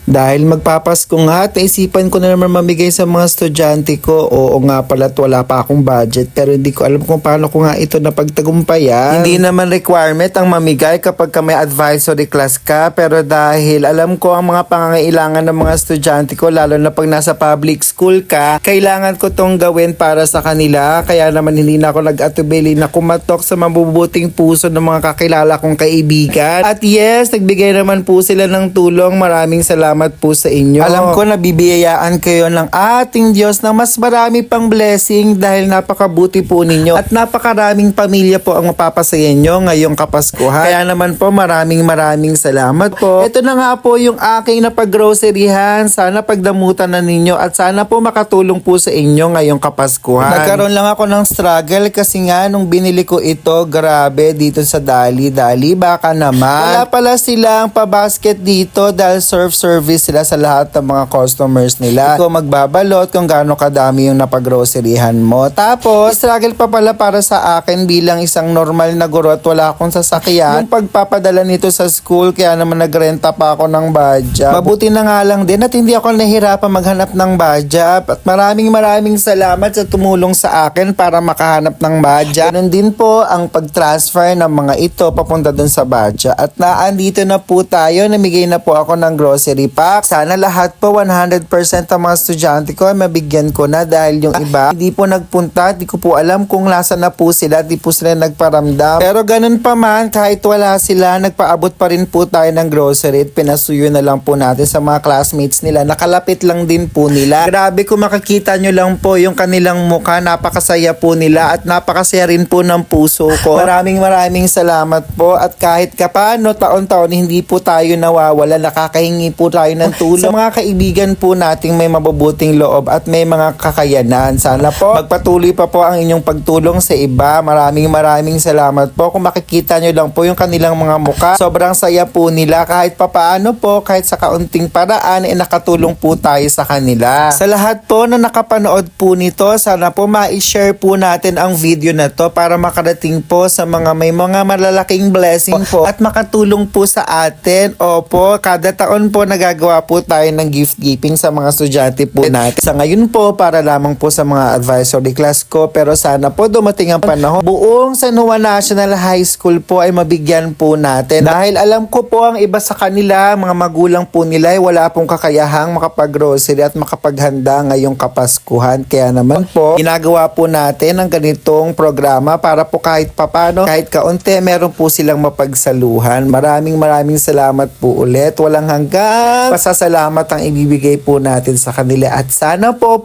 Dahil magpapasko nga at naisipan ko na naman mamigay sa mga estudyante ko. Oo nga pala at wala pa akong budget pero hindi ko alam kung paano ko nga ito napagtagumpayan. Hindi naman requirement ang mamigay kapag ka may advisory class ka, pero dahil alam ko ang mga pangangailangan ng mga estudyante ko, lalo na pag nasa public school ka, kailangan ko tong gawin para sa kanila. Kaya naman hindi na ako nag-atubili na kumatok sa mabubuting puso ng mga kakilala kong kaibigan. At yes, nagbigay naman po sila ng tulong. Maraming salamat po sa inyo. Alam ko na bibiyayaan kayo ng ating Diyos ng mas marami pang blessing dahil napakabuti po ninyo at napakaraming pamilya po ang mapapasaya nyo ngayong Kapaskuhan. Kaya naman po maraming salamat po. Ito na nga po yung aking napag-groceryhan. Sana pagdamutan na ninyo at sana po makatulong po sa inyo ngayong Kapaskuhan. Nagkaroon lang ako ng struggle kasi nga nung binili ko ito, grabe dito sa Dali, baka naman. Wala pala silang pabasket dito dahil service sila sa lahat ng mga customers nila. Ikaw magbabalot kung gaano kadami yung napag-groceryhan mo. Tapos, struggle pa pala para sa akin bilang isang normal na guro at wala akong sasakyan. Yung pagpapadala nito sa school, kaya naman nagrenta pa ako ng badge. Mabuti na nga lang din at hindi ako nahihirapan maghanap ng badge. At maraming salamat sa tumulong sa akin para makahanap ng badge. Ganun din po ang pag-transfer ng mga ito papunta dun sa badge. At naandito na po tayo, namigay na po ako ng grocery pack. Sana lahat po 100% ang mga estudyante ko ay mabigyan ko na dahil yung iba hindi po nagpunta, di ko po alam kung nasa na po sila, di po sila nagparamdam. Pero ganun pa man, kahit wala sila, nagpaabot pa rin po tayo ng grocery at pinasuyo na lang po natin sa mga classmates nila. Nakalapit lang din po nila. Grabe kung makikita nyo lang po yung kanilang mukha, napakasaya po nila at napakasaya rin po ng puso ko. Maraming salamat po at kahit kapano taon-taon hindi po tayo nawawala, nakakahingi po tayo ng tulong sa mga kaibigan po nating may mabubuting loob at may mga kakayanan. Sana po magpatuloy pa po ang inyong pagtulong sa iba. Maraming salamat po. Kung makikita nyo lang po yung kanilang mga muka, sobrang saya po nila kahit papaano po, kahit sa kaunting paraan nakatulong po tayo sa kanila. Sa lahat po na nakapanood po nito, sana po ma-share po natin ang video na to para makarating po sa mga may mga malalaking blessing po at makatulong po sa atin. Opo, kada taon po nagagawa po tayo ng gift giving sa mga estudyante po natin. Sa ngayon po, para lamang po sa mga advisory class ko, pero sana po dumating ang panahon buong San Juan National High School po ay mabigyan po natin. Dahil alam ko po ang iba sa kanila, mga magulang po nila ay wala pong kakayahang makapag-grocery at makapaghanda ngayong Kapaskuhan. Kaya naman po, ginagawa po natin ang ganitong programa para po kahit papano, kahit kaunti, meron po silang mapagsaluhan. Maraming salamat po ulit. Walang hanggang pasasalamat ang ibibigay po natin sa kanila. At sana po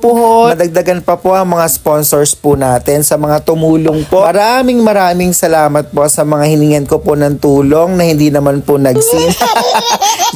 madagdagan pa po ang mga sponsors po natin sa mga tumulong po. Maraming salamat po sa mga hiningan ko po ng tulong na hindi naman po nagsin.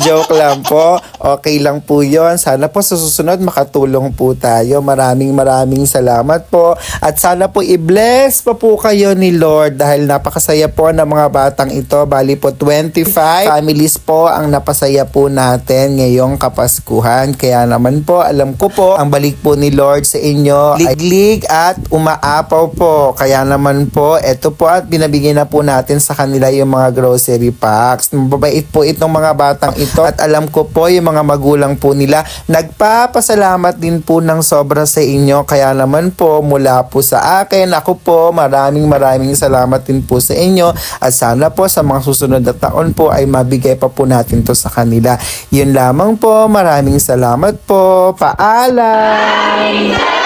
Joke lang po. Okay lang po yon. Sana po sa susunod makatulong po tayo. Maraming salamat po. At sana po i-bless pa po kayo ni Lord dahil napakasaya po ng mga batang ito. Bali po 25 families po ang napasaya po natin ngayong Kapaskuhan. Kaya naman po, alam ko po, ang balik po ni Lord sa inyo ay liglig at umaapaw po. Kaya naman po, eto po at binabigay na po natin sa kanila yung mga grocery packs. Mababait po itong mga batang ito at alam ko po yung mga magulang po nila nagpapasalamat din po ng sobra sa inyo. Kaya naman po, mula po sa akin, ako po, maraming salamat din po sa inyo at sana po sa mga susunod na taon po ay mabigay pa po natin to sa kanila. Yun lamang po, maraming salamat po. Paalam!